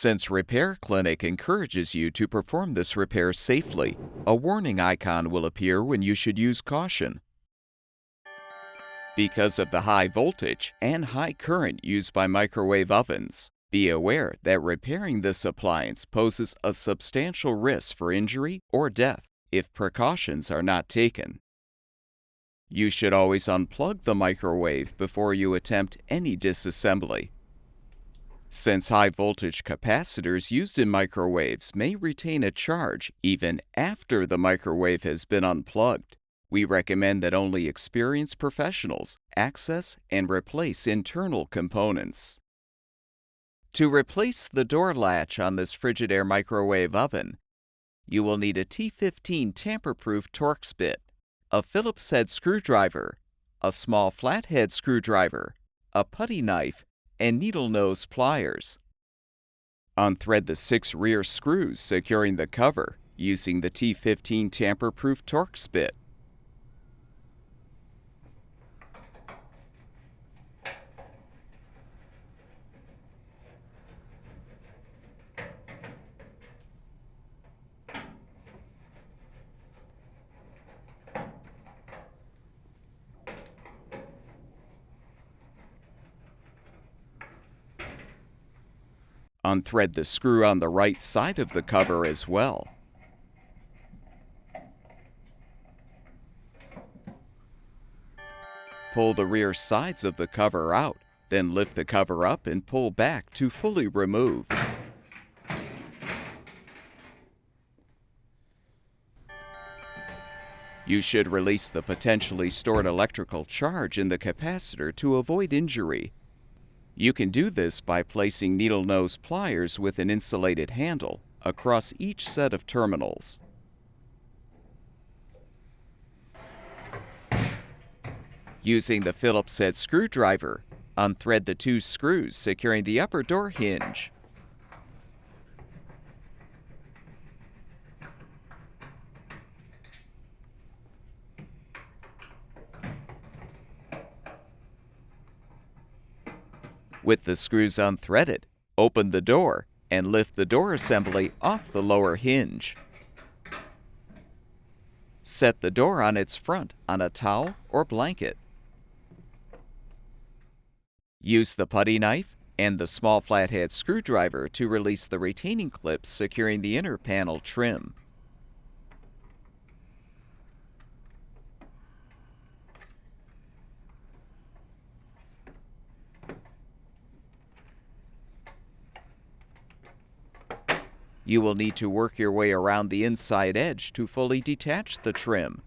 Since Repair Clinic encourages you to perform this repair safely, a warning icon will appear when you should use caution. Because of the high voltage and high current used by microwave ovens, be aware that repairing this appliance poses a substantial risk for injury or death if precautions are not taken. You should always unplug the microwave before you attempt any disassembly. Since high-voltage capacitors used in microwaves may retain a charge even after the microwave has been unplugged, we recommend that only experienced professionals access and replace internal components. To replace the door latch on this Frigidaire microwave oven, you will need a T15 tamper-proof Torx bit, a Phillips head screwdriver, a small flathead screwdriver, a putty knife, and needle nose pliers. Unthread the 6 rear screws securing the cover using the T15 tamper-proof Torx bit. Unthread the screw on the right side of the cover as well. Pull the rear sides of the cover out, then lift the cover up and pull back to fully remove. You should release the potentially stored electrical charge in the capacitor to avoid injury. You can do this by placing needle nose pliers with an insulated handle across each set of terminals. Using the Phillips head screwdriver, unthread the 2 screws securing the upper door hinge. With the screws unthreaded, open the door and lift the door assembly off the lower hinge. Set the door on its front on a towel or blanket. Use the putty knife and the small flathead screwdriver to release the retaining clips securing the inner panel trim. You will need to work your way around the inside edge to fully detach the trim.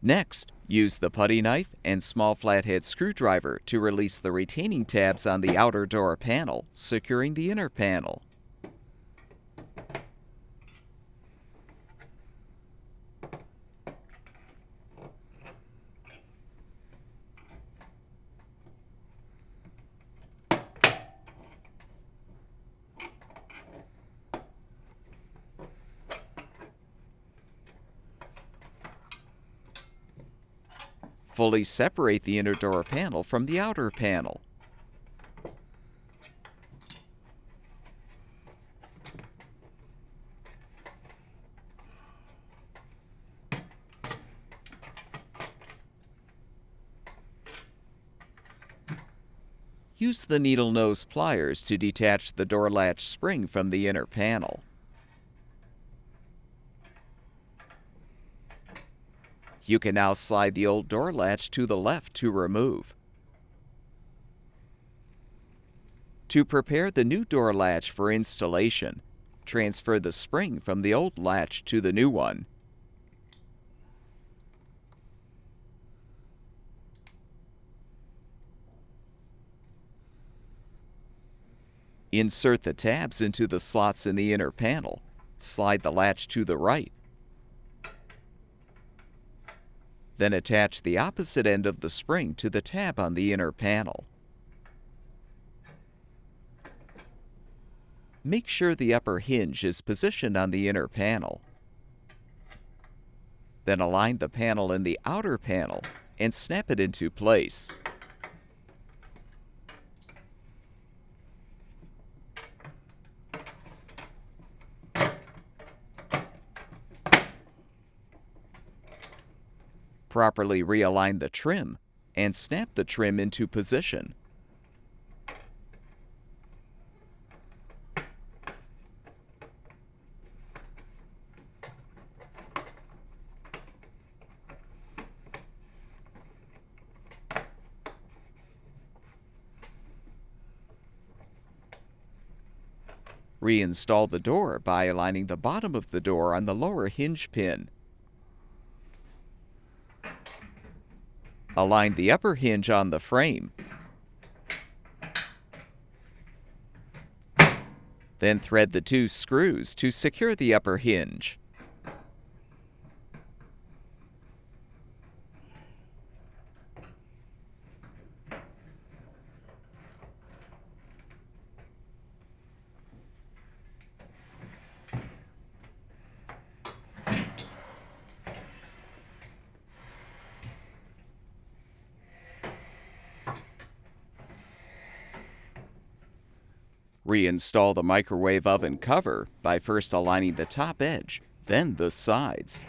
Next, use the putty knife and small flathead screwdriver to release the retaining tabs on the outer door panel, securing the inner panel. Fully separate the inner door panel from the outer panel. Use the needle nose pliers to detach the door latch spring from the inner panel. You can now slide the old door latch to the left to remove. To prepare the new door latch for installation, transfer the spring from the old latch to the new one. Insert the tabs into the slots in the inner panel. Slide the latch to the right. Then attach the opposite end of the spring to the tab on the inner panel. Make sure the upper hinge is positioned on the inner panel. Then align the panel in the outer panel and snap it into place. Properly realign the trim and snap the trim into position. Reinstall the door by aligning the bottom of the door on the lower hinge pin. Align the upper hinge on the frame. Then thread the 2 screws to secure the upper hinge. Reinstall the microwave oven cover by first aligning the top edge, then the sides.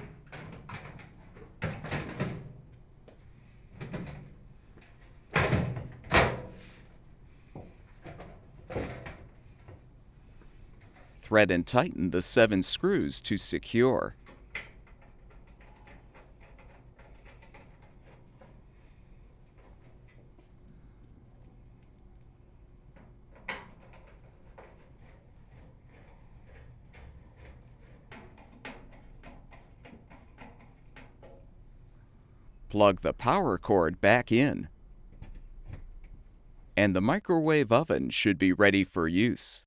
Thread and tighten the 7 screws to secure. Plug the power cord back in, and the microwave oven should be ready for use.